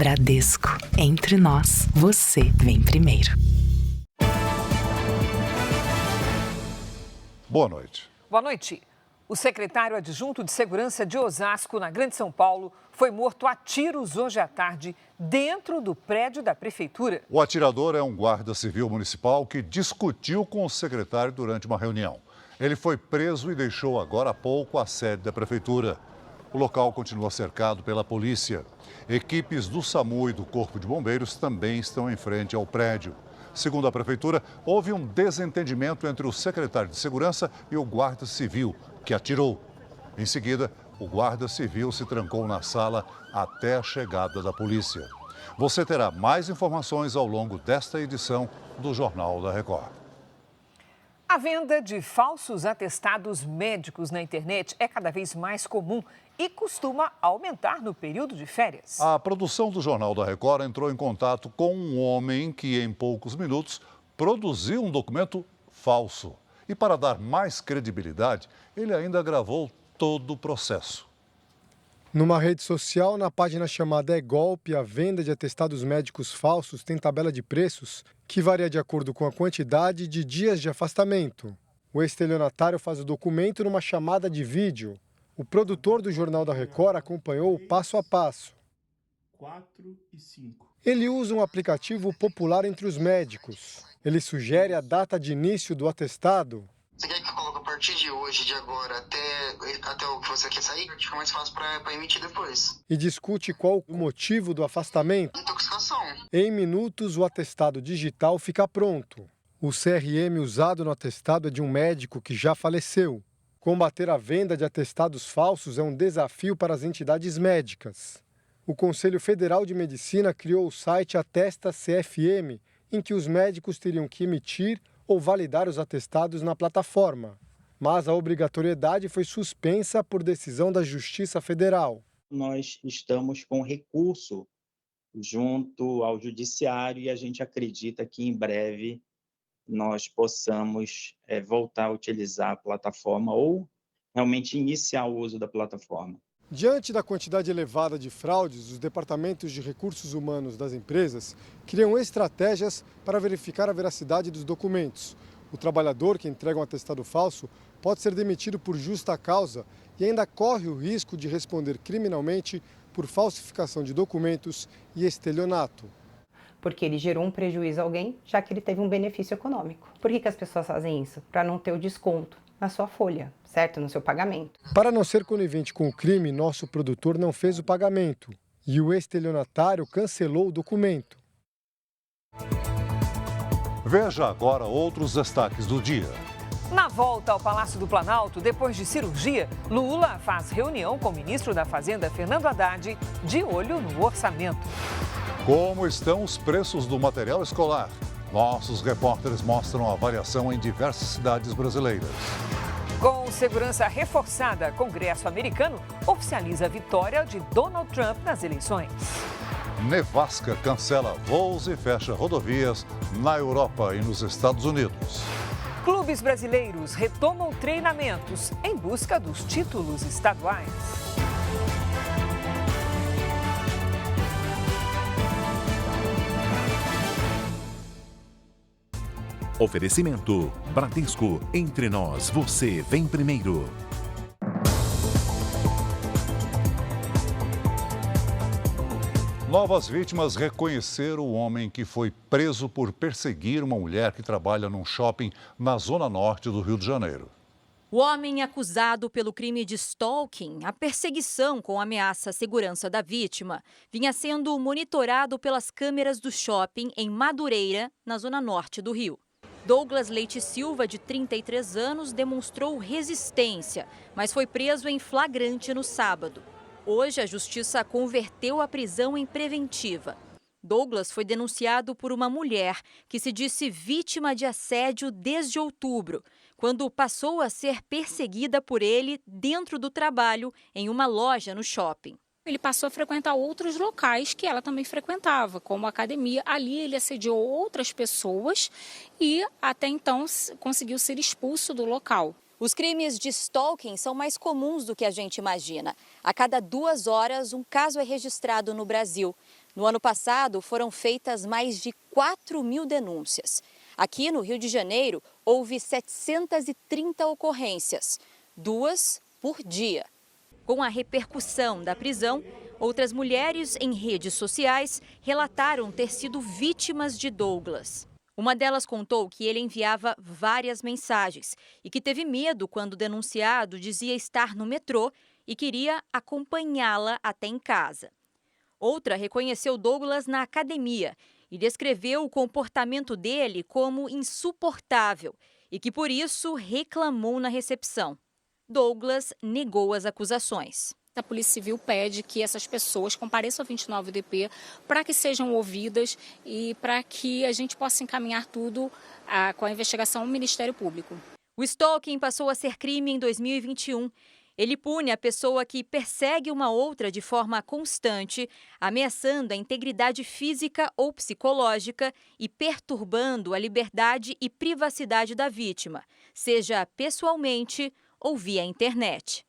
Bradesco. Entre nós, você vem primeiro. Boa noite. Boa noite. O secretário adjunto de Segurança de Osasco, na Grande São Paulo, foi morto a tiros hoje à tarde, dentro do prédio da prefeitura. O atirador é um guarda civil municipal que discutiu com o secretário durante uma reunião. Ele foi preso e deixou agora há pouco a sede da prefeitura. O local continua cercado pela polícia. Equipes do SAMU e do Corpo de Bombeiros também estão em frente ao prédio. Segundo a prefeitura, houve um desentendimento entre o secretário de Segurança e o guarda civil, que atirou. Em seguida, o guarda civil se trancou na sala até a chegada da polícia. Você terá mais informações ao longo desta edição do Jornal da Record. A venda de falsos atestados médicos na internet é cada vez mais comum e costuma aumentar no período de férias. A produção do Jornal da Record entrou em contato com um homem que, em poucos minutos, produziu um documento falso. E para dar mais credibilidade, ele ainda gravou todo o processo. Numa rede social, na página chamada É Golpe, a venda de atestados médicos falsos tem tabela de preços que varia de acordo com a quantidade de dias de afastamento. O estelionatário faz o documento numa chamada de vídeo. O produtor do Jornal da Record acompanhou o passo a passo. 4 e 5. Ele usa um aplicativo popular entre os médicos. Ele sugere a data de início do atestado. Você quer que eu coloque a partir de hoje, de agora, até o que você quer sair? Fica mais fácil para emitir depois. E discute qual o motivo do afastamento. Intoxicação. Em minutos, o atestado digital fica pronto. O CRM usado no atestado é de um médico que já faleceu. Combater a venda de atestados falsos é um desafio para as entidades médicas. O Conselho Federal de Medicina criou o site Atesta CFM, em que os médicos teriam que emitir ou validar os atestados na plataforma. Mas a obrigatoriedade foi suspensa por decisão da Justiça Federal. Nós estamos com recurso junto ao Judiciário e a gente acredita que em breve nós possamos voltar a utilizar a plataforma ou realmente iniciar o uso da plataforma. Diante da quantidade elevada de fraudes, os departamentos de recursos humanos das empresas criam estratégias para verificar a veracidade dos documentos. O trabalhador que entrega um atestado falso pode ser demitido por justa causa e ainda corre o risco de responder criminalmente por falsificação de documentos e estelionato. Porque ele gerou um prejuízo a alguém, já que ele teve um benefício econômico. Por que as pessoas fazem isso? Para não ter o desconto na sua folha, certo? No seu pagamento. Para não ser conivente com o crime, nosso produtor não fez o pagamento e o estelionatário cancelou o documento. Veja agora outros destaques do dia. Na volta ao Palácio do Planalto, depois de cirurgia, Lula faz reunião com o ministro da Fazenda, Fernando Haddad, de olho no orçamento. Como estão os preços do material escolar? Nossos repórteres mostram a variação em diversas cidades brasileiras. Com segurança reforçada, Congresso americano oficializa a vitória de Donald Trump nas eleições. Nevasca cancela voos e fecha rodovias na Europa e nos Estados Unidos. Clubes brasileiros retomam treinamentos em busca dos títulos estaduais. Oferecimento Bradesco. Entre nós, você vem primeiro. Novas vítimas reconheceram o homem que foi preso por perseguir uma mulher que trabalha num shopping na zona norte do Rio de Janeiro. O homem acusado pelo crime de stalking, a perseguição com ameaça à segurança da vítima, vinha sendo monitorado pelas câmeras do shopping em Madureira, na zona norte do Rio. Douglas Leite Silva, de 33 anos, demonstrou resistência, mas foi preso em flagrante no sábado. Hoje, a justiça converteu a prisão em preventiva. Douglas foi denunciado por uma mulher que se disse vítima de assédio desde outubro, quando passou a ser perseguida por ele dentro do trabalho em uma loja no shopping. Ele passou a frequentar outros locais que ela também frequentava, como a academia. Ali ele assediou outras pessoas e até então conseguiu ser expulso do local. Os crimes de stalking são mais comuns do que a gente imagina. A cada 2 horas, um caso é registrado no Brasil. No ano passado, foram feitas mais de 4.000 denúncias. Aqui no Rio de Janeiro, houve 730 ocorrências, 2 por dia. Com a repercussão da prisão, outras mulheres em redes sociais relataram ter sido vítimas de Douglas. Uma delas contou que ele enviava várias mensagens e que teve medo quando o denunciado dizia estar no metrô e queria acompanhá-la até em casa. Outra reconheceu Douglas na academia e descreveu o comportamento dele como insuportável e que, por isso, reclamou na recepção. Douglas negou as acusações. A Polícia Civil pede que essas pessoas compareçam ao 29DP para que sejam ouvidas e para que a gente possa encaminhar tudo com a investigação ao Ministério Público. O stalking passou a ser crime em 2021. Ele pune a pessoa que persegue uma outra de forma constante, ameaçando a integridade física ou psicológica e perturbando a liberdade e privacidade da vítima, seja pessoalmente ou via internet.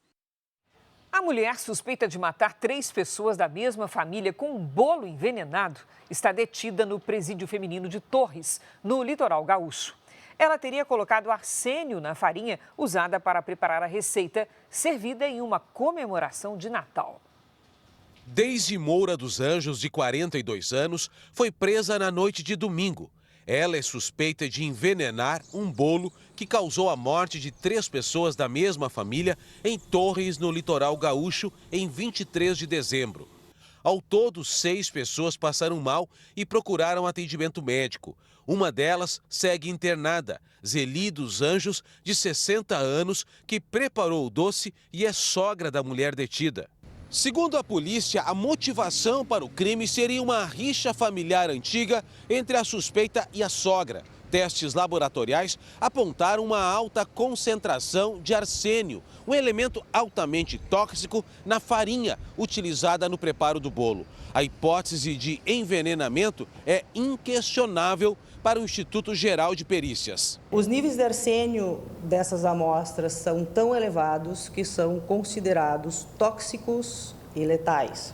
A mulher suspeita de matar 3 pessoas da mesma família com um bolo envenenado está detida no presídio feminino de Torres, no litoral gaúcho. Ela teria colocado arsênio na farinha usada para preparar a receita, servida em uma comemoração de Natal. Deise Moura dos Anjos, de 42 anos, foi presa na noite de domingo. Ela é suspeita de envenenar um bolo que causou a morte de 3 pessoas da mesma família em Torres, no litoral gaúcho, em 23 de dezembro. Ao todo, 6 pessoas passaram mal e procuraram atendimento médico. Uma delas segue internada, Zeli dos Anjos, de 60 anos, que preparou o doce e é sogra da mulher detida. Segundo a polícia, a motivação para o crime seria uma rixa familiar antiga entre a suspeita e a sogra. Testes laboratoriais apontaram uma alta concentração de arsênio, um elemento altamente tóxico, na farinha utilizada no preparo do bolo. A hipótese de envenenamento é inquestionável para o Instituto Geral de Perícias. Os níveis de arsênio dessas amostras são tão elevados que são considerados tóxicos e letais.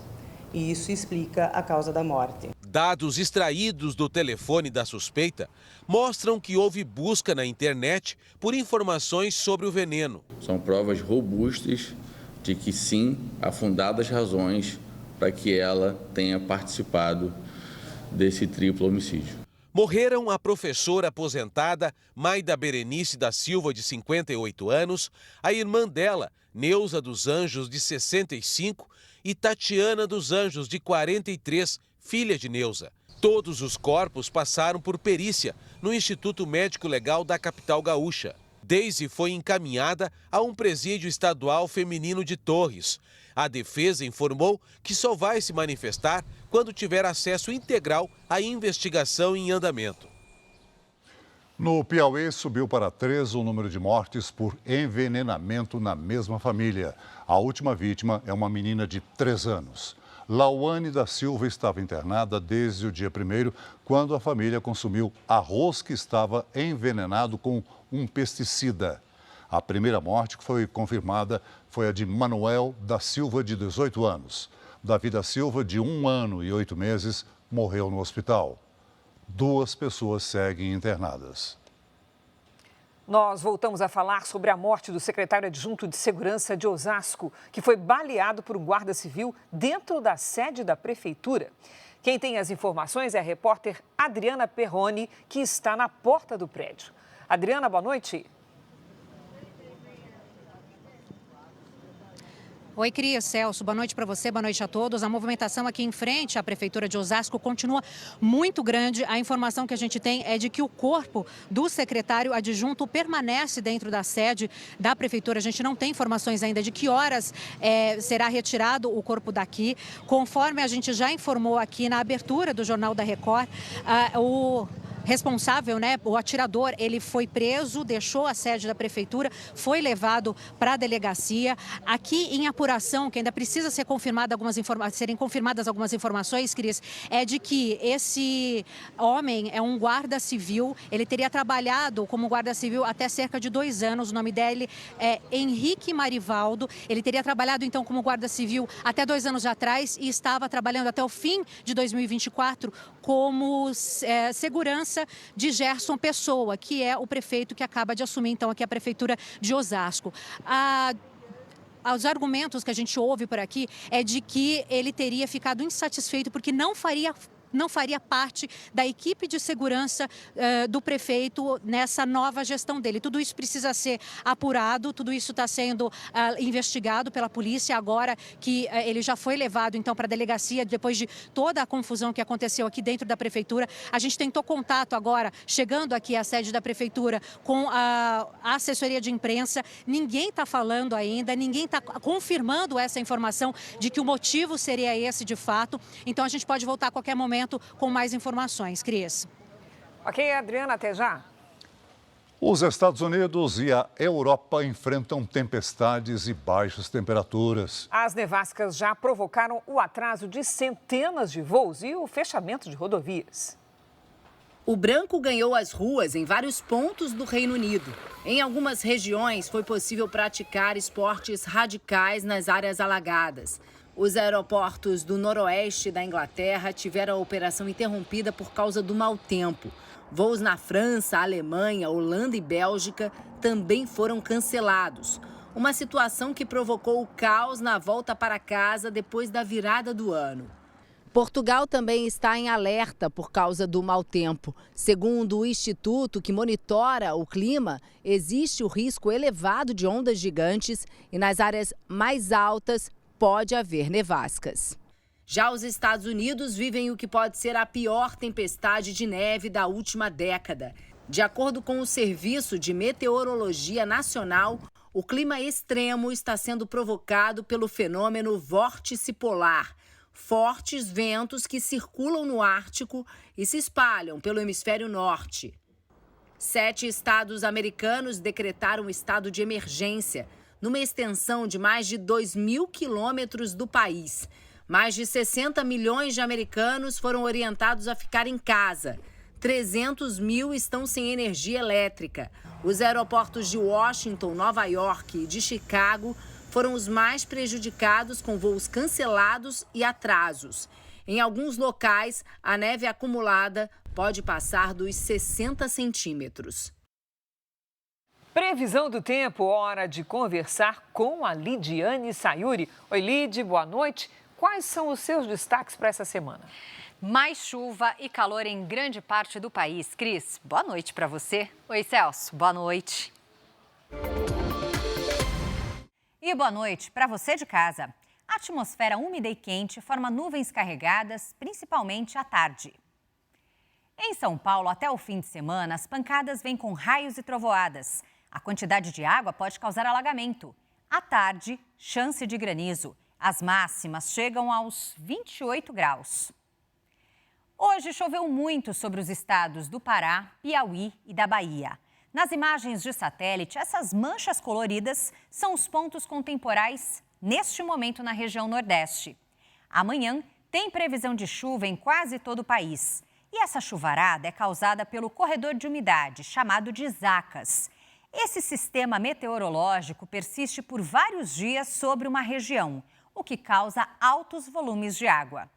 E isso explica a causa da morte. Dados extraídos do telefone da suspeita mostram que houve busca na internet por informações sobre o veneno. São provas robustas de que sim, há fundadas razões para que ela tenha participado desse triplo homicídio. Morreram a professora aposentada Maida Berenice da Silva, de 58 anos, a irmã dela, Neuza dos Anjos, de 65, e Tatiana dos Anjos, de 43, filha de Neuza. Todos os corpos passaram por perícia no Instituto Médico Legal da capital gaúcha. Deise foi encaminhada a um presídio estadual feminino de Torres. A defesa informou que só vai se manifestar quando tiver acesso integral à investigação em andamento. No Piauí, subiu para 3 o número de mortes por envenenamento na mesma família. A última vítima é uma menina de 3 anos. Lauane da Silva estava internada desde o dia 1º, quando a família consumiu arroz que estava envenenado com um pesticida. A primeira morte que foi confirmada foi a de Manuel da Silva, de 18 anos. Davi da Silva, de 1 ano e 8 meses, morreu no hospital. 2 pessoas seguem internadas. Nós voltamos a falar sobre a morte do secretário adjunto de Segurança de Osasco, que foi baleado por um guarda civil dentro da sede da prefeitura. Quem tem as informações é a repórter Adriana Perrone, que está na porta do prédio. Adriana, boa noite. Oi, Cris, Celso, boa noite para você, boa noite a todos. A movimentação aqui em frente à Prefeitura de Osasco continua muito grande. A informação que a gente tem é de que o corpo do secretário adjunto permanece dentro da sede da Prefeitura. A gente não tem informações ainda de que horas será retirado o corpo daqui. Conforme a gente já informou aqui na abertura do Jornal da Record, responsável, né, o atirador, ele foi preso, deixou a sede da prefeitura, foi levado para a delegacia. Aqui em apuração, que ainda precisa ser serem confirmadas algumas informações, Cris, é de que esse homem é um guarda civil. Ele teria trabalhado como guarda civil até cerca de 2 anos. O nome dele é Henrique Marivaldo. Ele teria trabalhado então como guarda civil até 2 anos atrás e estava trabalhando até o fim de 2024 como segurança de Gerson Pessoa, que é o prefeito que acaba de assumir então aqui a prefeitura de Osasco. Os argumentos que a gente ouve por aqui é de que ele teria ficado insatisfeito porque não faria parte da equipe de segurança do prefeito nessa nova gestão dele. Tudo isso precisa ser apurado, tudo isso está sendo investigado pela polícia, agora que ele já foi levado então para a delegacia, depois de toda a confusão que aconteceu aqui dentro da prefeitura. A gente tentou contato agora, chegando aqui à sede da prefeitura, com a assessoria de imprensa. Ninguém está falando ainda, ninguém está confirmando essa informação de que o motivo seria esse de fato. Então a gente pode voltar a qualquer momento com mais informações. Cris. Ok, Adriana, até já. Os Estados Unidos e a Europa enfrentam tempestades e baixas temperaturas. As nevascas já provocaram o atraso de centenas de voos e o fechamento de rodovias. O branco ganhou as ruas em vários pontos do Reino Unido. Em algumas regiões foi possível praticar esportes radicais nas áreas alagadas. Os aeroportos do noroeste da Inglaterra tiveram a operação interrompida por causa do mau tempo. Voos na França, Alemanha, Holanda e Bélgica também foram cancelados. Uma situação que provocou o caos na volta para casa depois da virada do ano. Portugal também está em alerta por causa do mau tempo. Segundo o instituto que monitora o clima, existe o risco elevado de ondas gigantes e nas áreas mais altas pode haver nevascas. Já os Estados Unidos vivem o que pode ser a pior tempestade de neve da última década. De acordo com o Serviço de Meteorologia Nacional, o clima extremo está sendo provocado pelo fenômeno vórtice polar. Fortes ventos que circulam no Ártico e se espalham pelo hemisfério norte. 7 estados americanos decretaram estado de emergência, numa extensão de mais de 2.000 quilômetros do país. Mais de 60 milhões de americanos foram orientados a ficar em casa. 300 mil estão sem energia elétrica. Os aeroportos de Washington, Nova York e de Chicago foram os mais prejudicados, com voos cancelados e atrasos. Em alguns locais, a neve acumulada pode passar dos 60 centímetros. Previsão do tempo, hora de conversar com a Lidiane Sayuri. Oi, Lid, boa noite. Quais são os seus destaques para essa semana? Mais chuva e calor em grande parte do país. Cris, boa noite para você. Oi, Celso, boa noite. E boa noite para você de casa. A atmosfera úmida e quente forma nuvens carregadas, principalmente à tarde. Em São Paulo, até o fim de semana, as pancadas vêm com raios e trovoadas. A quantidade de água pode causar alagamento. À tarde, chance de granizo. As máximas chegam aos 28 graus. Hoje choveu muito sobre os estados do Pará, Piauí e da Bahia. Nas imagens de satélite, essas manchas coloridas são os pontos com temporais neste momento na região Nordeste. Amanhã tem previsão de chuva em quase todo o país. E essa chuvarada é causada pelo corredor de umidade, chamado de Zacas. Esse sistema meteorológico persiste por vários dias sobre uma região, o que causa altos volumes de água.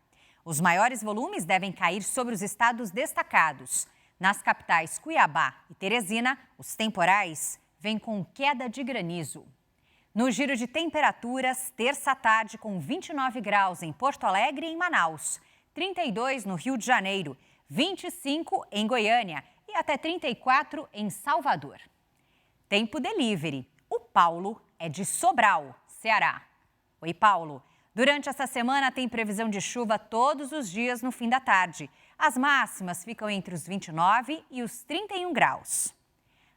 Os maiores volumes devem cair sobre os estados destacados. Nas capitais Cuiabá e Teresina, os temporais vêm com queda de granizo. No giro de temperaturas, terça à tarde com 29 graus em Porto Alegre e em Manaus, 32 no Rio de Janeiro, 25 em Goiânia e até 34 em Salvador. Tempo delivery. O Paulo é de Sobral, Ceará. Oi, Paulo. Durante essa semana tem previsão de chuva todos os dias no fim da tarde. As máximas ficam entre os 29 e os 31 graus.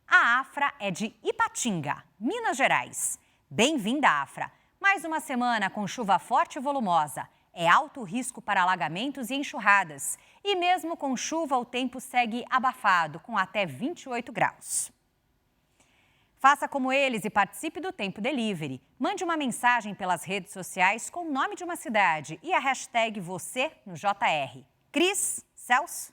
A Afra é de Ipatinga, Minas Gerais. Bem-vinda, Afra. Mais uma semana com chuva forte e volumosa. É alto risco para alagamentos e enxurradas. E mesmo com chuva, o tempo segue abafado, com até 28 graus. Faça como eles e participe do Tempo Delivery. Mande uma mensagem pelas redes sociais com o nome de uma cidade e a hashtag você no JR. Cris, Celso.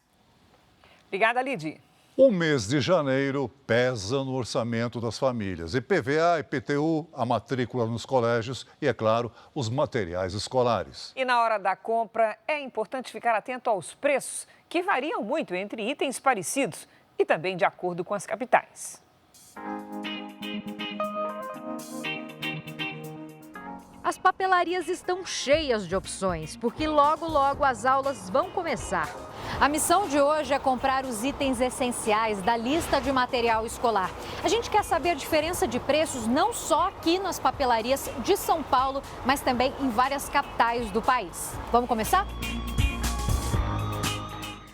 Obrigada, Lidy. O mês de janeiro pesa no orçamento das famílias. IPVA, IPTU, a matrícula nos colégios e, é claro, os materiais escolares. E na hora da compra, é importante ficar atento aos preços, que variam muito entre itens parecidos e também de acordo com as capitais. As papelarias estão cheias de opções, porque logo, logo as aulas vão começar. A missão de hoje é comprar os itens essenciais da lista de material escolar. A gente quer saber a diferença de preços não só aqui nas papelarias de São Paulo, mas também em várias capitais do país. Vamos começar?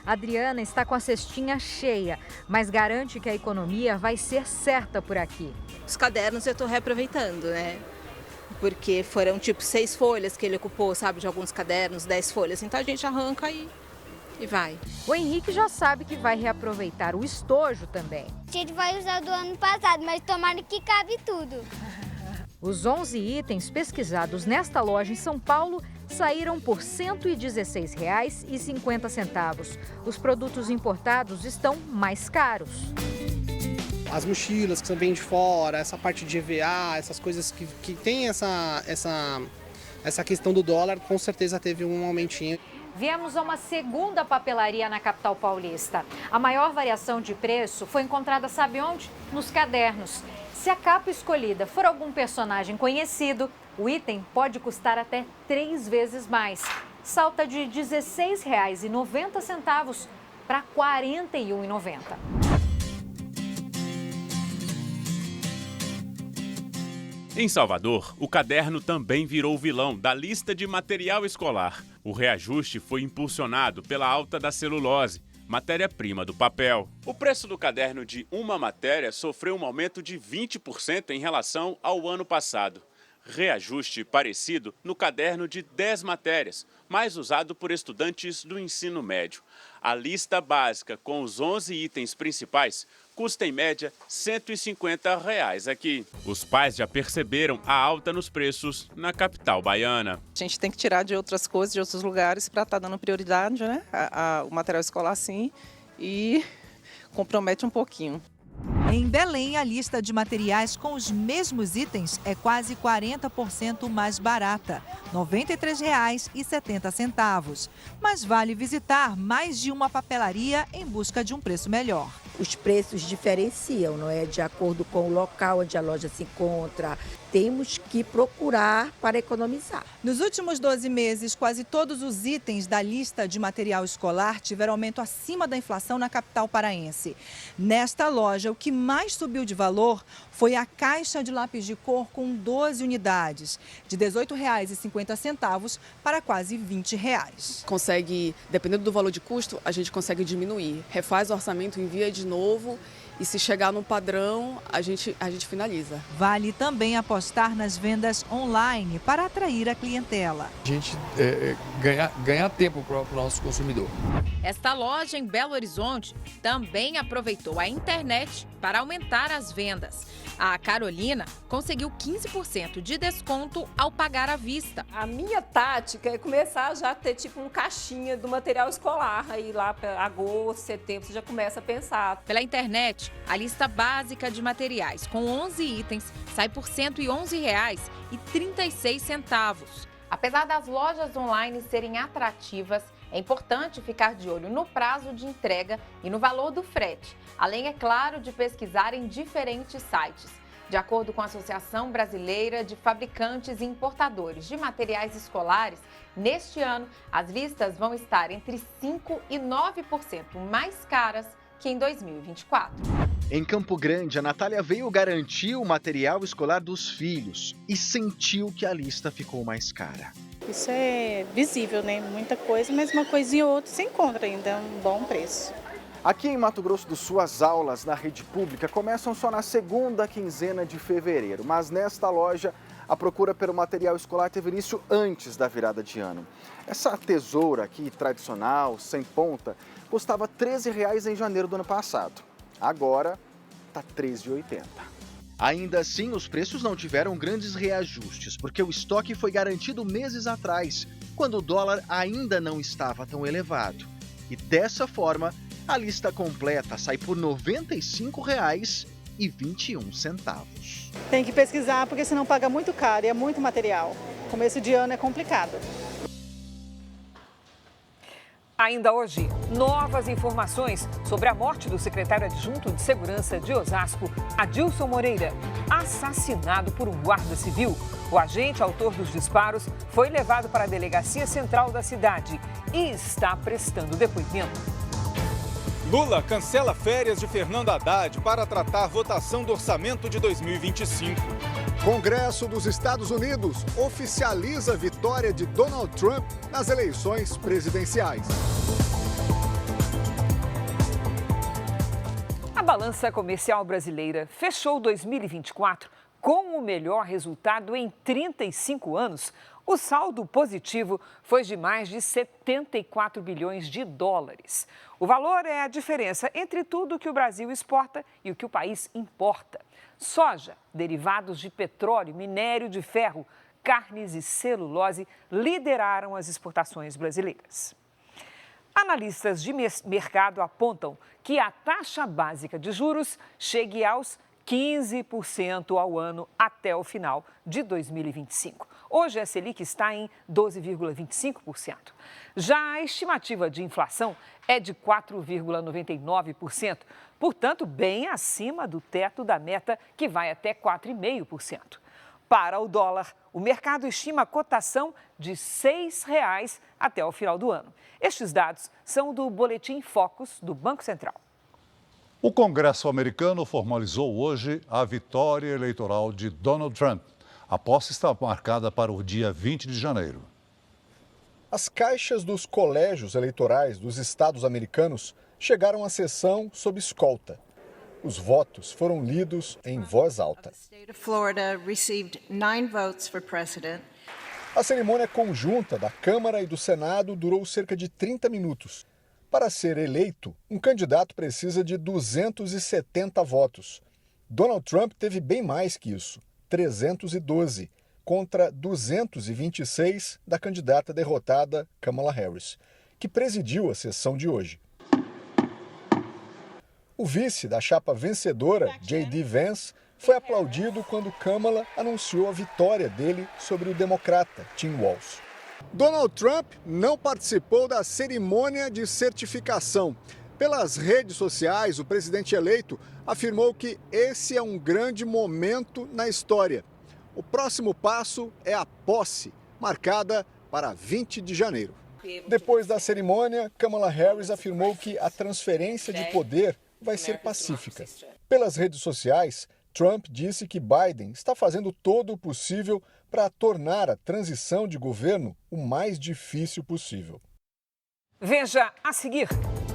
A Adriana está com a cestinha cheia, mas garante que a economia vai ser certa por aqui. Os cadernos eu estou reaproveitando, né? Porque foram tipo 6 folhas que ele ocupou, sabe, de alguns cadernos, 10 folhas. Então a gente arranca e vai. O Henrique já sabe que vai reaproveitar o estojo também. A gente vai usar do ano passado, mas tomara que cabe tudo. Os 11 itens pesquisados nesta loja em São Paulo saíram por R$ 116,50. Os produtos importados estão mais caros. As mochilas que são bem de fora, essa parte de EVA, essas coisas que tem essa questão do dólar, com certeza teve um aumentinho. Viemos a uma segunda papelaria na capital paulista. A maior variação de preço foi encontrada, sabe onde? Nos cadernos. Se a capa escolhida for algum personagem conhecido, o item pode custar até 3 vezes mais. Salta de R$ 16,90 para R$ 41,90. Em Salvador, o caderno também virou vilão da lista de material escolar. O reajuste foi impulsionado pela alta da celulose, matéria-prima do papel. O preço do caderno de uma matéria sofreu um aumento de 20% em relação ao ano passado. Reajuste parecido no caderno de 10 matérias, mais usado por estudantes do ensino médio. A lista básica com os 11 itens principais custa em média R$ 150 aqui. Os pais já perceberam a alta nos preços na capital baiana. A gente tem que tirar de outras coisas, de outros lugares, para estar dando prioridade, né? O material escolar sim, e compromete um pouquinho. Em Belém, a lista de materiais com os mesmos itens é quase 40% mais barata, R$ 93,70. Mas vale visitar mais de uma papelaria em busca de um preço melhor. Os preços diferenciam, não é? De acordo com o local onde a loja se encontra. Temos que procurar para economizar. Nos últimos 12 meses, quase todos os itens da lista de material escolar tiveram aumento acima da inflação na capital paraense. Nesta loja, o que mais subiu de valor foi a caixa de lápis de cor com 12 unidades, de R$ 18,50 para quase R$ 20. Consegue, dependendo do valor de custo, a gente consegue diminuir. Refaz o orçamento, envia de novo. E se chegar no padrão, a gente finaliza. Vale também apostar nas vendas online para atrair a clientela. A gente ganhar tempo para o nosso consumidor. Esta loja em Belo Horizonte também aproveitou a internet para aumentar as vendas. A Carolina conseguiu 15% de desconto ao pagar à vista. A minha tática é começar já a ter tipo um caixinha do material escolar. Aí lá para agosto, setembro, você já começa a pensar. Pela internet, a lista básica de materiais com 11 itens sai por R$ 111,36. Apesar das lojas online serem atrativas, é importante ficar de olho no prazo de entrega e no valor do frete, além, é claro, de pesquisar em diferentes sites. De acordo com a Associação Brasileira de Fabricantes e Importadores de Materiais Escolares, neste ano as listas vão estar entre 5% e 9% mais caras que em 2024. Em Campo Grande, a Natália veio garantir o material escolar dos filhos e sentiu que a lista ficou mais cara. Isso é visível, né? Muita coisa, mas uma coisinha ou outra se encontra ainda a um bom preço. Aqui em Mato Grosso do Sul, as aulas na rede pública começam só na segunda quinzena de fevereiro, mas nesta loja A procura pelo material escolar teve início antes da virada de ano. Essa tesoura aqui, tradicional, sem ponta, custava R$ 13,00 em janeiro do ano passado. Agora está R$ 13,80. Ainda assim, os preços não tiveram grandes reajustes, porque o estoque foi garantido meses atrás, quando o dólar ainda não estava tão elevado. E dessa forma, a lista completa sai por R$ 95,21. Tem que pesquisar, porque senão paga muito caro e é muito material. Começo de ano é complicado. Ainda hoje, novas informações sobre a morte do secretário adjunto de Segurança de Osasco, Adilson Moreira, assassinado por um guarda civil. O agente autor dos disparos foi levado para a delegacia central da cidade e está prestando depoimento. Lula cancela férias de Fernando Haddad para tratar votação do orçamento de 2025. Congresso dos Estados Unidos oficializa a vitória de Donald Trump nas eleições presidenciais. A balança comercial brasileira fechou 2024 com o melhor resultado em 35 anos. O saldo positivo foi de mais de 74 bilhões de dólares. O valor é a diferença entre tudo que o Brasil exporta e o que o país importa. Soja, derivados de petróleo, minério de ferro, carnes e celulose lideraram as exportações brasileiras. Analistas de mercado apontam que a taxa básica de juros chegue aos 15% ao ano até o final de 2025. Hoje a Selic está em 12,25%. Já a estimativa de inflação é de 4,99%, portanto, bem acima do teto da meta, que vai até 4,5%. Para o dólar, o mercado estima a cotação de R$ 6,00 até o final do ano. Estes dados são do Boletim Focus do Banco Central. O Congresso americano formalizou hoje a vitória eleitoral de Donald Trump. A posse está marcada para o dia 20 de janeiro. As caixas dos colégios eleitorais dos estados americanos chegaram à sessão sob escolta. Os votos foram lidos em voz alta. A cerimônia conjunta da Câmara e do Senado durou cerca de 30 minutos. Para ser eleito, um candidato precisa de 270 votos. Donald Trump teve bem mais que isso, 312, contra 226 da candidata derrotada Kamala Harris, que presidiu a sessão de hoje. O vice da chapa vencedora, J.D. Vance, foi aplaudido quando Kamala anunciou a vitória dele sobre o democrata Tim Walz. Donald Trump não participou da cerimônia de certificação. Pelas redes sociais, o presidente eleito afirmou que esse é um grande momento na história. O próximo passo é a posse, marcada para 20 de janeiro. Depois da cerimônia, Kamala Harris afirmou que a transferência de poder vai ser pacífica. Pelas redes sociais, Trump disse que Biden está fazendo todo o possível para tornar a transição de governo o mais difícil possível. Veja a seguir.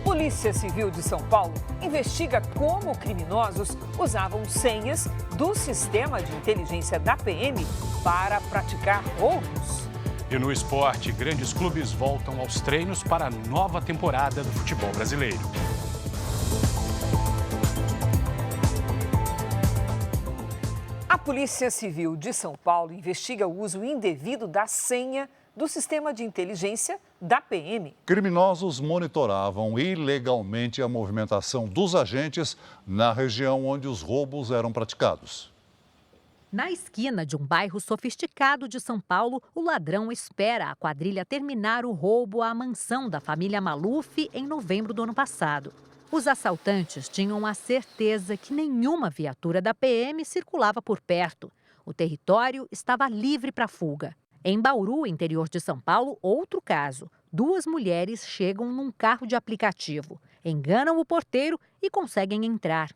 Polícia Civil de São Paulo investiga como criminosos usavam senhas do sistema de inteligência da PM para praticar roubos. E no esporte, grandes clubes voltam aos treinos para a nova temporada do futebol brasileiro. A Polícia Civil de São Paulo investiga o uso indevido da senha do sistema de inteligência da PM. Criminosos monitoravam ilegalmente a movimentação dos agentes na região onde os roubos eram praticados. Na esquina de um bairro sofisticado de São Paulo, o ladrão espera a quadrilha terminar o roubo à mansão da família Maluf em novembro do ano passado. Os assaltantes tinham a certeza que nenhuma viatura da PM circulava por perto. O território estava livre para fuga. Em Bauru, interior de São Paulo, outro caso. 2 mulheres chegam num carro de aplicativo, enganam o porteiro e conseguem entrar.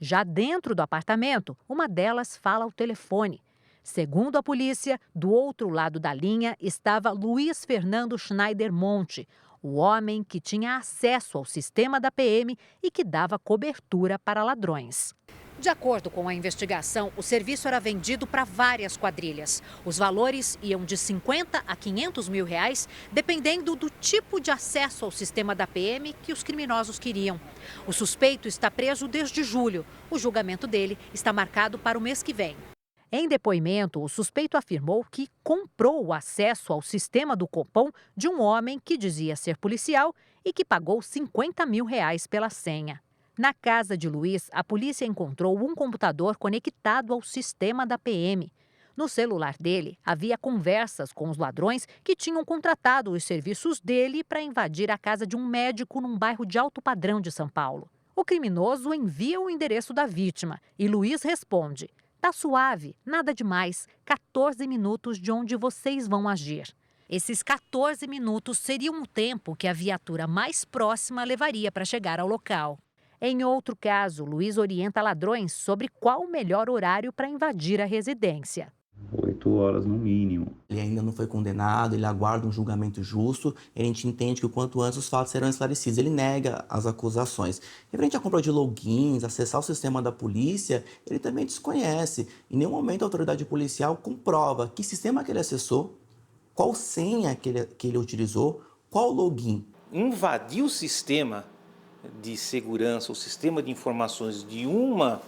Já dentro do apartamento, uma delas fala ao telefone. Segundo a polícia, do outro lado da linha estava Luiz Fernando Schneider Monte, o homem que tinha acesso ao sistema da PM e que dava cobertura para ladrões. De acordo com a investigação, o serviço era vendido para várias quadrilhas. Os valores iam de 50 a 500 mil reais, dependendo do tipo de acesso ao sistema da PM que os criminosos queriam. O suspeito está preso desde julho. O julgamento dele está marcado para o mês que vem. Em depoimento, o suspeito afirmou que comprou o acesso ao sistema do Copom de um homem que dizia ser policial e que pagou 50 mil reais pela senha. Na casa de Luiz, a polícia encontrou um computador conectado ao sistema da PM. No celular dele, havia conversas com os ladrões que tinham contratado os serviços dele para invadir a casa de um médico num bairro de alto padrão de São Paulo. O criminoso envia o endereço da vítima e Luiz responde: "Tá suave, nada demais, 14 minutos de onde vocês vão agir." Esses 14 minutos seriam o tempo que a viatura mais próxima levaria para chegar ao local. Em outro caso, Luiz orienta ladrões sobre qual o melhor horário para invadir a residência. 8 horas no mínimo. Ele ainda não foi condenado, ele aguarda um julgamento justo. A gente entende que o quanto antes os fatos serão esclarecidos. Ele nega as acusações. Referente à compra de logins, acessar o sistema da polícia, ele também desconhece. Em nenhum momento a autoridade policial comprova que sistema que ele acessou, qual senha que ele utilizou, qual login. Invadir o sistema de segurança, o sistema de informações de uma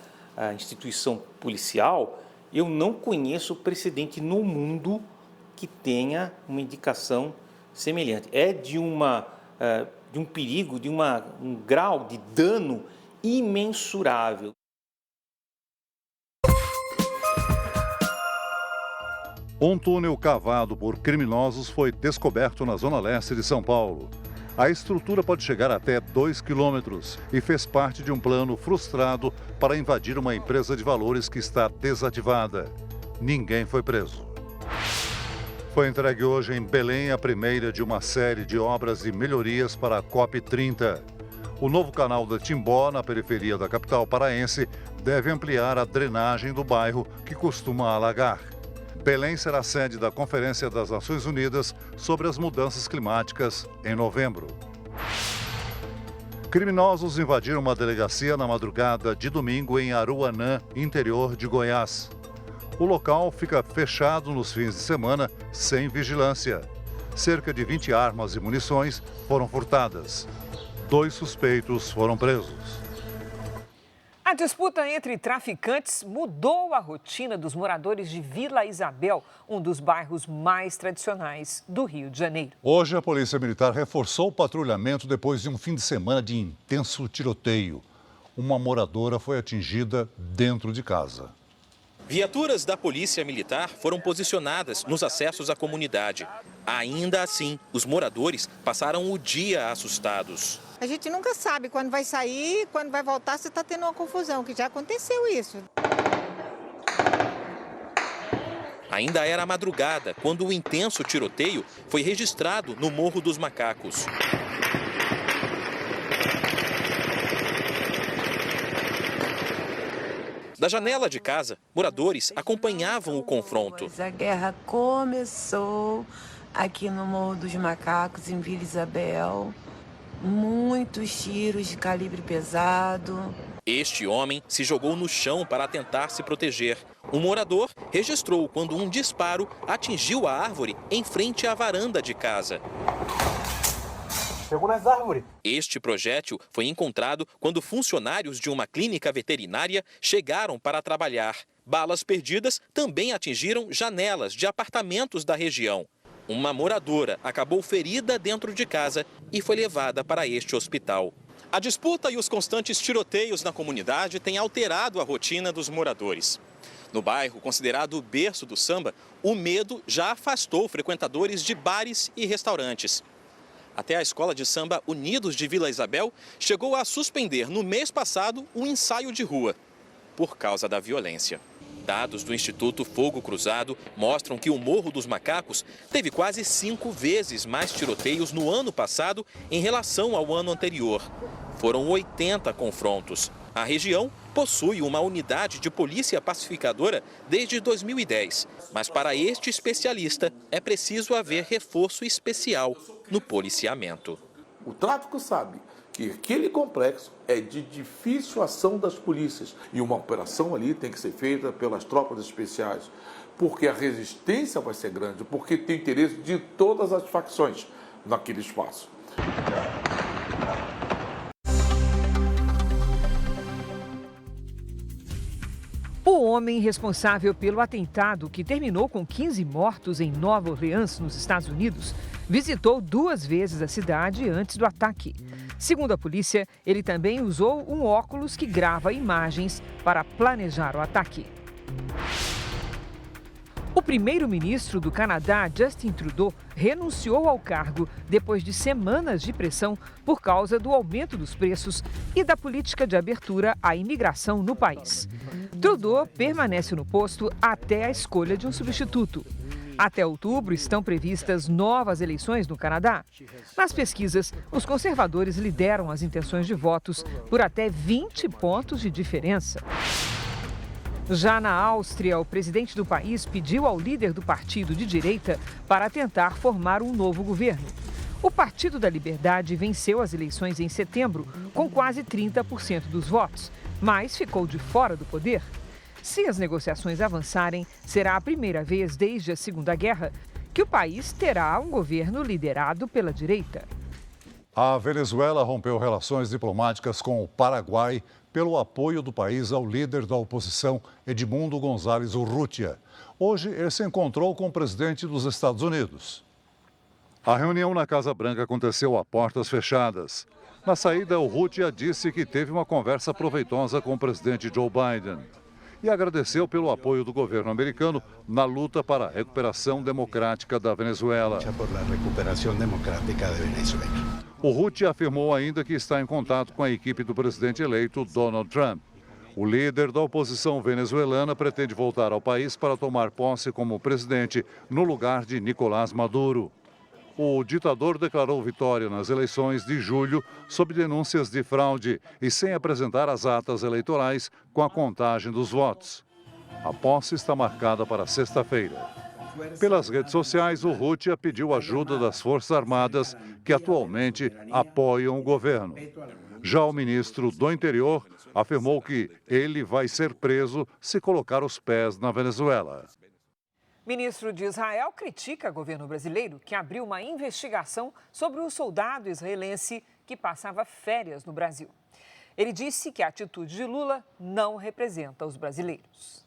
instituição policial, eu não conheço precedente no mundo que tenha uma indicação semelhante. É de um perigo, de um grau de dano imensurável. Um túnel cavado por criminosos foi descoberto na zona leste de São Paulo. A estrutura pode chegar até 2 quilômetros e fez parte de um plano frustrado para invadir uma empresa de valores que está desativada. Ninguém foi preso. Foi entregue hoje em Belém a primeira de uma série de obras e melhorias para a COP30. O novo canal da Timbó, na periferia da capital paraense, deve ampliar a drenagem do bairro que costuma alagar. Belém será sede da Conferência das Nações Unidas sobre as Mudanças Climáticas em novembro. Criminosos invadiram uma delegacia na madrugada de domingo em Aruanã, interior de Goiás. O local fica fechado nos fins de semana, sem vigilância. Cerca de 20 armas e munições foram furtadas. 2 suspeitos foram presos. A disputa entre traficantes mudou a rotina dos moradores de Vila Isabel, um dos bairros mais tradicionais do Rio de Janeiro. Hoje, a Polícia Militar reforçou o patrulhamento depois de um fim de semana de intenso tiroteio. Uma moradora foi atingida dentro de casa. Viaturas da Polícia Militar foram posicionadas nos acessos à comunidade. Ainda assim, os moradores passaram o dia assustados. A gente nunca sabe quando vai sair, quando vai voltar, se está tendo uma confusão, que já aconteceu isso. Ainda era madrugada quando o intenso tiroteio foi registrado no Morro dos Macacos. Da janela de casa, moradores acompanhavam o confronto. A guerra começou aqui no Morro dos Macacos, em Vila Isabel. Muitos tiros de calibre pesado. Este homem se jogou no chão para tentar se proteger. Um morador registrou quando um disparo atingiu a árvore em frente à varanda de casa. Chegou nas árvores. Este projétil foi encontrado quando funcionários de uma clínica veterinária chegaram para trabalhar. Balas perdidas também atingiram janelas de apartamentos da região. Uma moradora acabou ferida dentro de casa e foi levada para este hospital. A disputa e os constantes tiroteios na comunidade têm alterado a rotina dos moradores. No bairro, considerado o berço do samba, o medo já afastou frequentadores de bares e restaurantes. Até a escola de samba Unidos de Vila Isabel chegou a suspender no mês passado um ensaio de rua, por causa da violência. Dados do Instituto Fogo Cruzado mostram que o Morro dos Macacos teve quase 5 vezes mais tiroteios no ano passado em relação ao ano anterior. Foram 80 confrontos. A região possui uma unidade de polícia pacificadora desde 2010. Mas para este especialista, é preciso haver reforço especial no policiamento. O tráfico sabe que aquele complexo é de difícil ação das polícias e uma operação ali tem que ser feita pelas tropas especiais, porque a resistência vai ser grande, porque tem interesse de todas as facções naquele espaço. O homem responsável pelo atentado que terminou com 15 mortos em Nova Orleans, nos Estados Unidos, visitou 2 vezes a cidade antes do ataque. Segundo a polícia, ele também usou um óculos que grava imagens para planejar o ataque. O primeiro-ministro do Canadá, Justin Trudeau, renunciou ao cargo depois de semanas de pressão por causa do aumento dos preços e da política de abertura à imigração no país. Trudeau permanece no posto até a escolha de um substituto. Até outubro estão previstas novas eleições no Canadá. Nas pesquisas, os conservadores lideram as intenções de votos por até 20 pontos de diferença. Já na Áustria, o presidente do país pediu ao líder do partido de direita para tentar formar um novo governo. O Partido da Liberdade venceu as eleições em setembro, com quase 30% dos votos, mas ficou de fora do poder. Se as negociações avançarem, será a primeira vez desde a Segunda Guerra que o país terá um governo liderado pela direita. A Venezuela rompeu relações diplomáticas com o Paraguai pelo apoio do país ao líder da oposição, Edmundo González Urrutia. Hoje, ele se encontrou com o presidente dos Estados Unidos. A reunião na Casa Branca aconteceu a portas fechadas. Na saída, Urrutia disse que teve uma conversa proveitosa com o presidente Joe Biden e agradeceu pelo apoio do governo americano na luta para a recuperação democrática da Venezuela. Urrutia afirmou ainda que está em contato com a equipe do presidente eleito Donald Trump. O líder da oposição venezuelana pretende voltar ao país para tomar posse como presidente no lugar de Nicolás Maduro. O ditador declarou vitória nas eleições de julho sob denúncias de fraude e sem apresentar as atas eleitorais com a contagem dos votos. A posse está marcada para sexta-feira. Pelas redes sociais, Urrutia pediu ajuda das Forças Armadas que atualmente apoiam o governo. Já o ministro do Interior afirmou que ele vai ser preso se colocar os pés na Venezuela. Ministro de Israel critica o governo brasileiro que abriu uma investigação sobre o soldado israelense que passava férias no Brasil. Ele disse que a atitude de Lula não representa os brasileiros.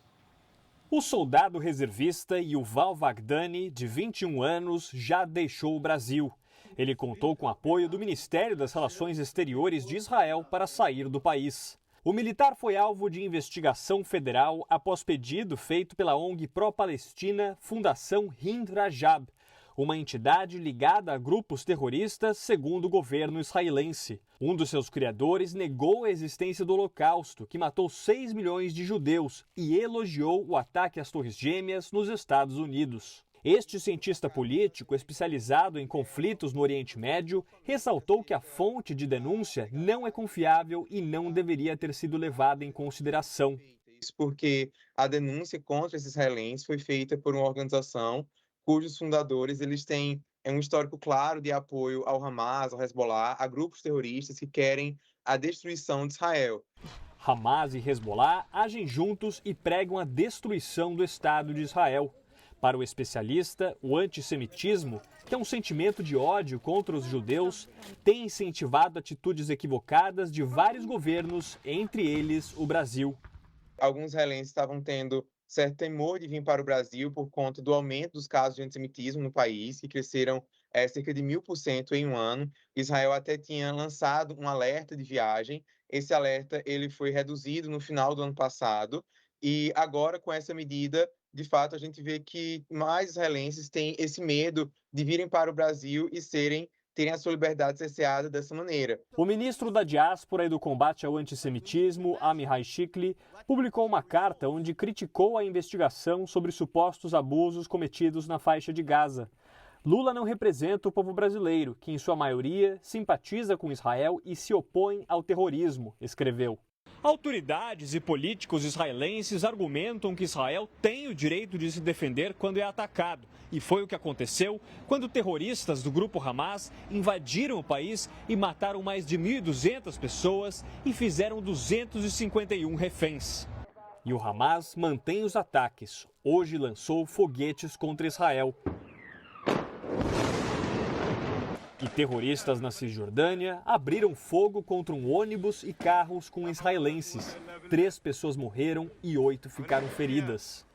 O soldado reservista Yuval Vagdani, de 21 anos, já deixou o Brasil. Ele contou com o apoio do Ministério das Relações Exteriores de Israel para sair do país. O militar foi alvo de investigação federal após pedido feito pela ONG pró-Palestina Fundação Hind Rajab, uma entidade ligada a grupos terroristas segundo o governo israelense. Um dos seus criadores negou a existência do Holocausto, que matou 6 milhões de judeus, e elogiou o ataque às Torres Gêmeas nos Estados Unidos. Este cientista político, especializado em conflitos no Oriente Médio, ressaltou que a fonte de denúncia não é confiável e não deveria ter sido levada em consideração. Porque a denúncia contra esses israelenses foi feita por uma organização cujos fundadores eles têm um histórico claro de apoio ao Hamas, ao Hezbollah, a grupos terroristas que querem a destruição de Israel. Hamas e Hezbollah agem juntos e pregam a destruição do Estado de Israel. Para o especialista, o antissemitismo, que é um sentimento de ódio contra os judeus, tem incentivado atitudes equivocadas de vários governos, entre eles o Brasil. Alguns israelenses estavam tendo certo temor de vir para o Brasil por conta do aumento dos casos de antissemitismo no país, que cresceram cerca de 1000% em um ano. Israel até tinha lançado um alerta de viagem. Esse alerta ele foi reduzido no final do ano passado e agora, com essa medida, de fato, a gente vê que mais israelenses têm esse medo de virem para o Brasil e terem a sua liberdade cerceada dessa maneira. O ministro da Diáspora e do Combate ao Antissemitismo, Amihai Shikli, publicou uma carta onde criticou a investigação sobre supostos abusos cometidos na faixa de Gaza. Lula não representa o povo brasileiro, que em sua maioria simpatiza com Israel e se opõe ao terrorismo, escreveu. Autoridades e políticos israelenses argumentam que Israel tem o direito de se defender quando é atacado. E foi o que aconteceu quando terroristas do grupo Hamas invadiram o país e mataram mais de 1.200 pessoas e fizeram 251 reféns. E o Hamas mantém os ataques. Hoje lançou foguetes contra Israel. E terroristas na Cisjordânia abriram fogo contra um ônibus e carros com israelenses. 3 pessoas morreram e 8 ficaram feridas.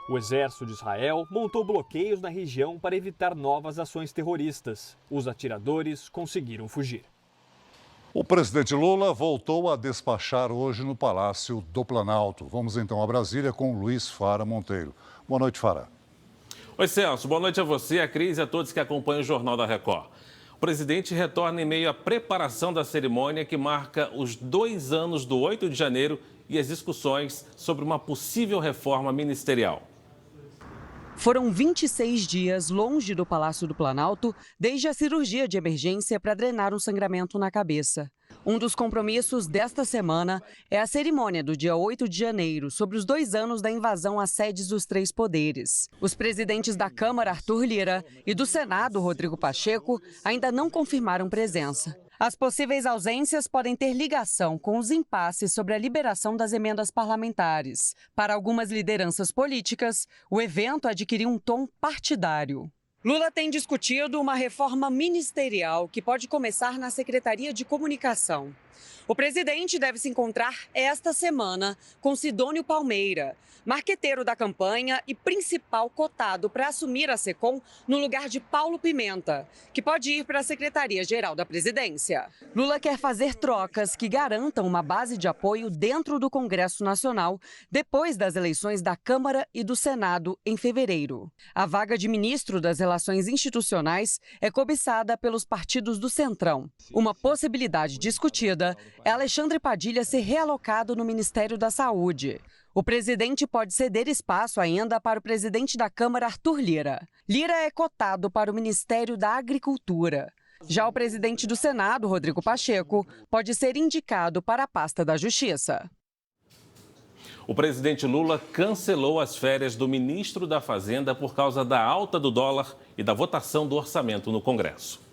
O exército de Israel montou bloqueios na região para evitar novas ações terroristas. Os atiradores conseguiram fugir. O presidente Lula voltou a despachar hoje no Palácio do Planalto. Vamos então a Brasília com Luiz Fara Monteiro. Boa noite, Fara. Oi, Celso. Boa noite a você, a Cris e a todos que acompanham o Jornal da Record. O presidente retorna em meio à preparação da cerimônia que marca os 2 anos do 8 de janeiro e as discussões sobre uma possível reforma ministerial. Foram 26 dias longe do Palácio do Planalto desde a cirurgia de emergência para drenar um sangramento na cabeça. Um dos compromissos desta semana é a cerimônia do dia 8 de janeiro, sobre os 2 anos da invasão às sedes dos 3 poderes. Os presidentes da Câmara, Arthur Lira, e do Senado, Rodrigo Pacheco, ainda não confirmaram presença. As possíveis ausências podem ter ligação com os impasses sobre a liberação das emendas parlamentares. Para algumas lideranças políticas, o evento adquiriu um tom partidário. Lula tem discutido uma reforma ministerial que pode começar na Secretaria de Comunicação. O presidente deve se encontrar esta semana com Sidônio Palmeira, marqueteiro da campanha e principal cotado para assumir a SECOM no lugar de Paulo Pimenta, que pode ir para a Secretaria-Geral da Presidência. Lula quer fazer trocas que garantam uma base de apoio dentro do Congresso Nacional depois das eleições da Câmara e do Senado em fevereiro. A vaga de ministro das Relações Institucionais é cobiçada pelos partidos do Centrão. Uma possibilidade discutida é Alexandre Padilha ser realocado no Ministério da Saúde. O presidente pode ceder espaço ainda para o presidente da Câmara, Arthur Lira. Lira é cotado para o Ministério da Agricultura. Já o presidente do Senado, Rodrigo Pacheco, pode ser indicado para a pasta da Justiça. O presidente Lula cancelou as férias do ministro da Fazenda por causa da alta do dólar e da votação do orçamento no Congresso.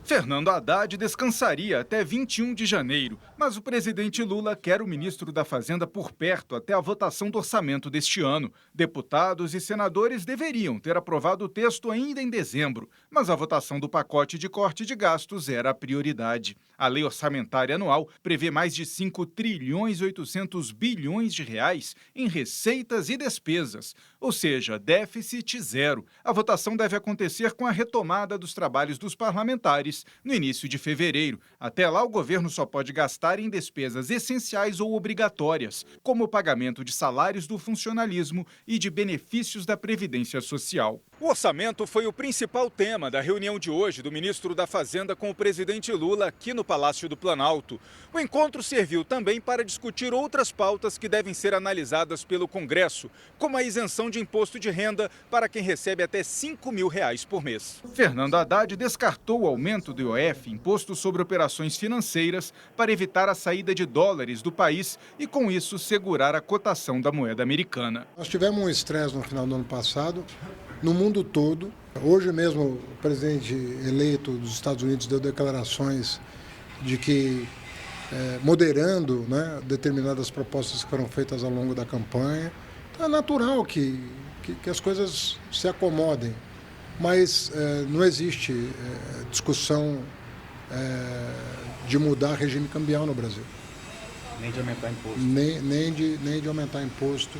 Fernando Haddad descansaria até 21 de janeiro, mas o presidente Lula quer o ministro da Fazenda por perto até a votação do orçamento deste ano. Deputados e senadores deveriam ter aprovado o texto ainda em dezembro, mas a votação do pacote de corte de gastos era a prioridade. A lei orçamentária anual prevê mais de 5,8 bilhões de reais em receitas e despesas, ou seja, déficit zero. A votação deve acontecer com a retomada dos trabalhos dos parlamentares no início de fevereiro. Até lá, o governo só pode gastar em despesas essenciais ou obrigatórias, como o pagamento de salários do funcionalismo e de benefícios da Previdência Social. O orçamento foi o principal tema da reunião de hoje do ministro da Fazenda com o presidente Lula aqui no Palácio do Planalto. O encontro serviu também para discutir outras pautas que devem ser analisadas pelo Congresso, como a isenção de imposto de renda para quem recebe até R$5 mil por mês. Fernando Haddad descartou o aumento do IOF, Imposto sobre Operações Financeiras, para evitar a saída de dólares do país e, com isso, segurar a cotação da moeda americana. Nós tivemos um estresse no final do ano passado, no mundo todo. Hoje mesmo, o presidente eleito dos Estados Unidos deu declarações de que, moderando, né, determinadas propostas que foram feitas ao longo da campanha. Então, é natural que as coisas se acomodem. Mas não existe discussão de mudar regime cambial no Brasil. Nem de aumentar imposto. Nem de aumentar imposto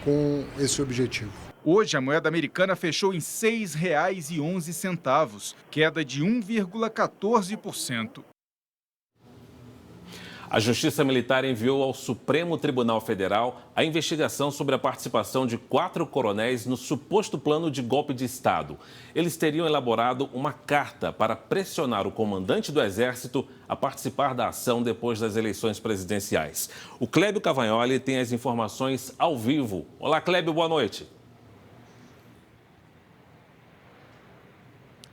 com esse objetivo. Hoje, a moeda americana fechou em R$ 6,11, queda de 1,14%. A Justiça Militar enviou ao Supremo Tribunal Federal a investigação sobre a participação de 4 coronéis no suposto plano de golpe de Estado. Eles teriam elaborado uma carta para pressionar o comandante do Exército a participar da ação depois das eleições presidenciais. O Clébio Cavagnoli tem as informações ao vivo. Olá, Clébio, boa noite.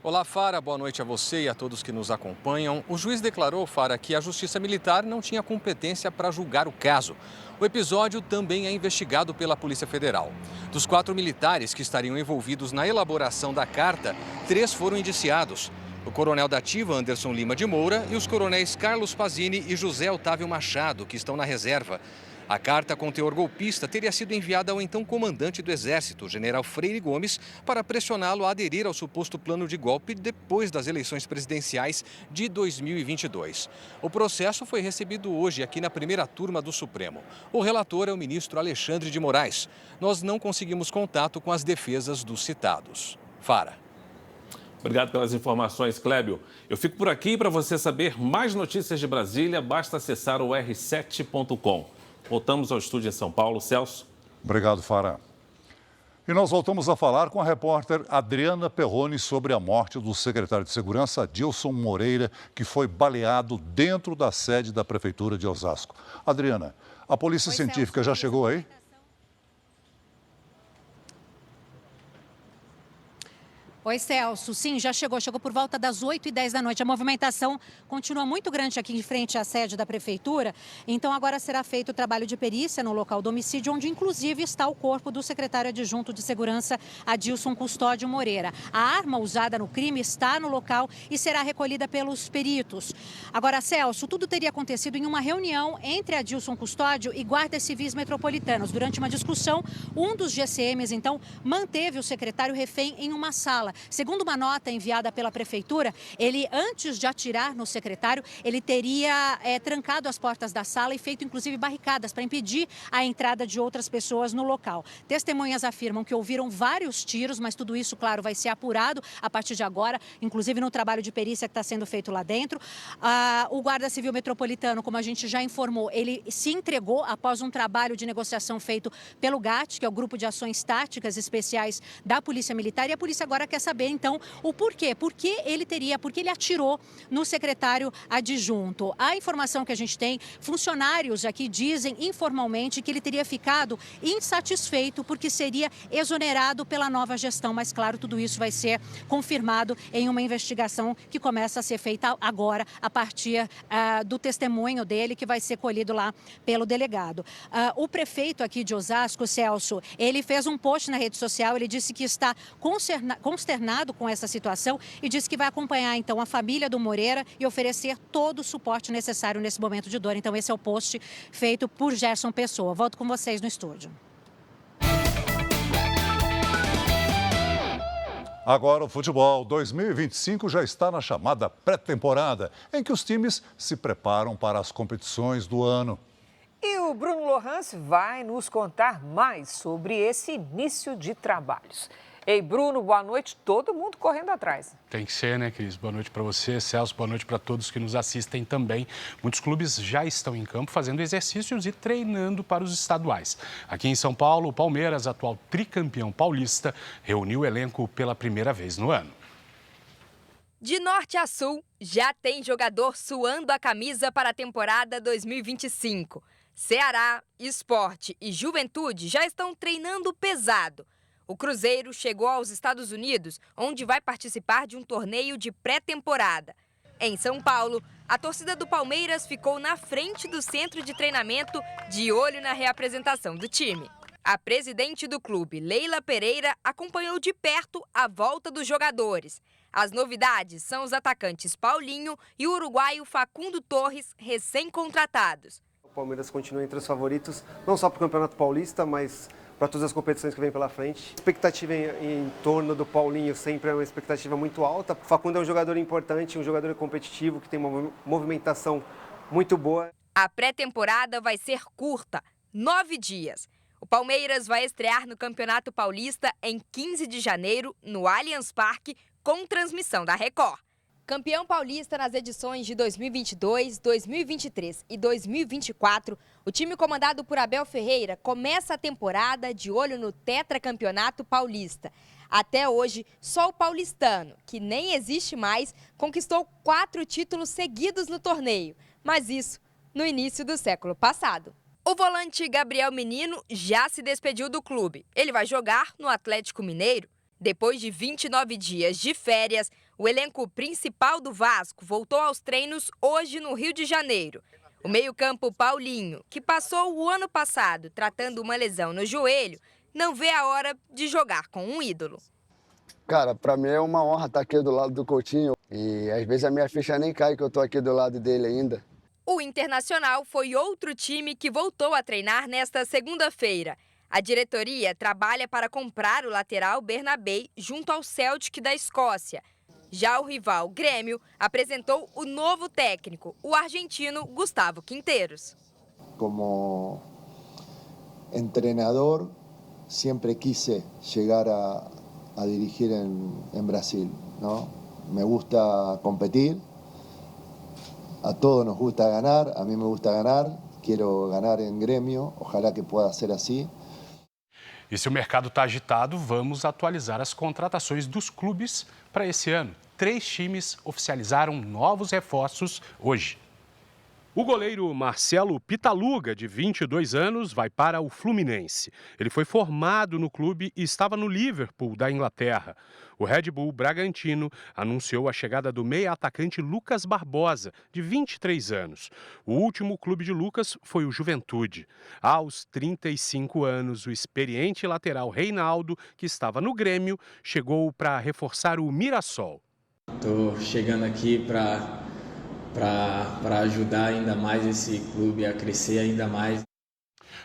Olá, Fara. Boa noite a você e a todos que nos acompanham. O juiz declarou, Fara, que a Justiça Militar não tinha competência para julgar o caso. O episódio também é investigado pela Polícia Federal. Dos 4 militares que estariam envolvidos na elaboração da carta, 3 foram indiciados. O coronel da ativa, Anderson Lima de Moura, e os coronéis Carlos Pazini e José Otávio Machado, que estão na reserva. A carta com teor golpista teria sido enviada ao então comandante do Exército, general Freire Gomes, para pressioná-lo a aderir ao suposto plano de golpe depois das eleições presidenciais de 2022. O processo foi recebido hoje aqui na primeira turma do Supremo. O relator é o ministro Alexandre de Moraes. Nós não conseguimos contato com as defesas dos citados. Fara. Obrigado pelas informações, Clébio. Eu fico por aqui. Para você saber mais notícias de Brasília, basta acessar o r7.com. Voltamos ao estúdio em São Paulo. Celso. Obrigado, Fara. E nós voltamos a falar com a repórter Adriana Perrone sobre a morte do secretário de Segurança, Adilson Moreira, que foi baleado dentro da sede da Prefeitura de Osasco. Adriana, a Polícia Científica já chegou aí? Oi, Celso. Sim, já chegou. Chegou por volta das 8h10 da noite. A movimentação continua muito grande aqui em frente à sede da Prefeitura. Então, agora será feito o trabalho de perícia no local do homicídio, onde, inclusive, está o corpo do secretário adjunto de Segurança, Adilson Custódio Moreira. A arma usada no crime está no local e será recolhida pelos peritos. Agora, Celso, tudo teria acontecido em uma reunião entre Adilson Custódio e guardas civis metropolitanos. Durante uma discussão, um dos GCMs, então, manteve o secretário refém em uma sala. Segundo uma nota enviada pela Prefeitura, ele, antes de atirar no secretário, ele teria trancado as portas da sala e feito, inclusive, barricadas para impedir a entrada de outras pessoas no local. Testemunhas afirmam que ouviram vários tiros, mas tudo isso, claro, vai ser apurado a partir de agora, inclusive no trabalho de perícia que está sendo feito lá dentro. O Guarda Civil Metropolitano, como a gente já informou, ele se entregou após um trabalho de negociação feito pelo GAT, que é o Grupo de Ações Táticas Especiais da Polícia Militar, e a polícia agora quer saber, então, o porquê. Por que ele atirou no secretário adjunto? A informação que a gente tem, funcionários aqui dizem informalmente que ele teria ficado insatisfeito porque seria exonerado pela nova gestão. Mas, claro, tudo isso vai ser confirmado em uma investigação que começa a ser feita agora, a partir do testemunho dele, que vai ser colhido lá pelo delegado. O prefeito aqui de Osasco, Celso, ele fez um post na rede social, ele disse que está consternado com essa situação e disse que vai acompanhar, então, a família do Moreira e oferecer todo o suporte necessário nesse momento de dor. Então, esse é o post feito por Gerson Pessoa. Volto com vocês no estúdio. Agora o futebol 2025 já está na chamada pré-temporada, em que os times se preparam para as competições do ano. E o Bruno Lohans vai nos contar mais sobre esse início de trabalhos. Ei, Bruno, boa noite. Todo mundo correndo atrás. Tem que ser, né, Cris? Boa noite para você, Celso. Boa noite para todos que nos assistem também. Muitos clubes já estão em campo fazendo exercícios e treinando para os estaduais. Aqui em São Paulo, o Palmeiras, atual tricampeão paulista, reuniu o elenco pela primeira vez no ano. De norte a sul, já tem jogador suando a camisa para a temporada 2025. Ceará, Sport e Juventude já estão treinando pesado. O Cruzeiro chegou aos Estados Unidos, onde vai participar de um torneio de pré-temporada. Em São Paulo, a torcida do Palmeiras ficou na frente do centro de treinamento, de olho na reapresentação do time. A presidente do clube, Leila Pereira, acompanhou de perto a volta dos jogadores. As novidades são os atacantes Paulinho e o uruguaio Facundo Torres, recém-contratados. O Palmeiras continua entre os favoritos, não só para o Campeonato Paulista, mas para todas as competições que vêm pela frente. A expectativa em torno do Paulinho sempre é uma expectativa muito alta. O Facundo é um jogador importante, um jogador competitivo, que tem uma movimentação muito boa. A pré-temporada vai ser curta, 9 dias. O Palmeiras vai estrear no Campeonato Paulista em 15 de janeiro, no Allianz Parque, com transmissão da Record. Campeão paulista nas edições de 2022, 2023 e 2024, o time comandado por Abel Ferreira começa a temporada de olho no tetracampeonato paulista. Até hoje, só o paulistano, que nem existe mais, conquistou 4 títulos seguidos no torneio, mas isso no início do século passado. O volante Gabriel Menino já se despediu do clube. Ele vai jogar no Atlético Mineiro. Depois de 29 dias de férias, O elenco principal do Vasco voltou aos treinos hoje no Rio de Janeiro. O meio-campo Paulinho, que passou o ano passado tratando uma lesão no joelho, não vê a hora de jogar com um ídolo. Cara, para mim é uma honra estar aqui do lado do Coutinho e às vezes a minha ficha nem cai que eu tô aqui do lado dele ainda. O Internacional foi outro time que voltou a treinar nesta segunda-feira. A diretoria trabalha para comprar o lateral Bernabé junto ao Celtic da Escócia. Já o rival Grêmio apresentou o novo técnico, o argentino Gustavo Quinteiros. Como treinador, sempre quise chegar a dirigir en Brasil, ¿no? Me gusta competir, a todos nos gusta ganar, a mí me gusta ganar, quiero ganar en Grêmio, ojalá que pueda ser así. E se o mercado está agitado, vamos atualizar as contratações dos clubes para esse ano. 3 times oficializaram novos reforços hoje. O goleiro Marcelo Pitaluga, de 22 anos, vai para o Fluminense. Ele foi formado no clube e estava no Liverpool, da Inglaterra. O Red Bull Bragantino anunciou a chegada do meia-atacante Lucas Barbosa, de 23 anos. O último clube de Lucas foi o Juventude. Aos 35 anos, o experiente lateral Reinaldo, que estava no Grêmio, chegou para reforçar o Mirassol. Estou chegando aqui para ajudar ainda mais esse clube a crescer ainda mais.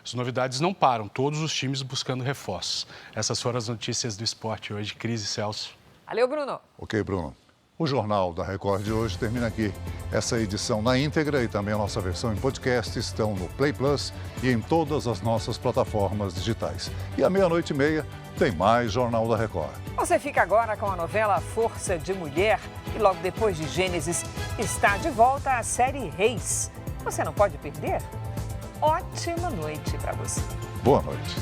As novidades não param, todos os times buscando reforços. Essas foram as notícias do esporte hoje. Cris e Celso. Valeu, Bruno. Ok, Bruno. O Jornal da Record de hoje termina aqui. Essa edição na íntegra e também a nossa versão em podcast estão no Play Plus e em todas as nossas plataformas digitais. E à 00:30 tem mais Jornal da Record. Você fica agora com a novela Força de Mulher e logo depois de Gênesis está de volta a série Reis. Você não pode perder? Ótima noite para você. Boa noite.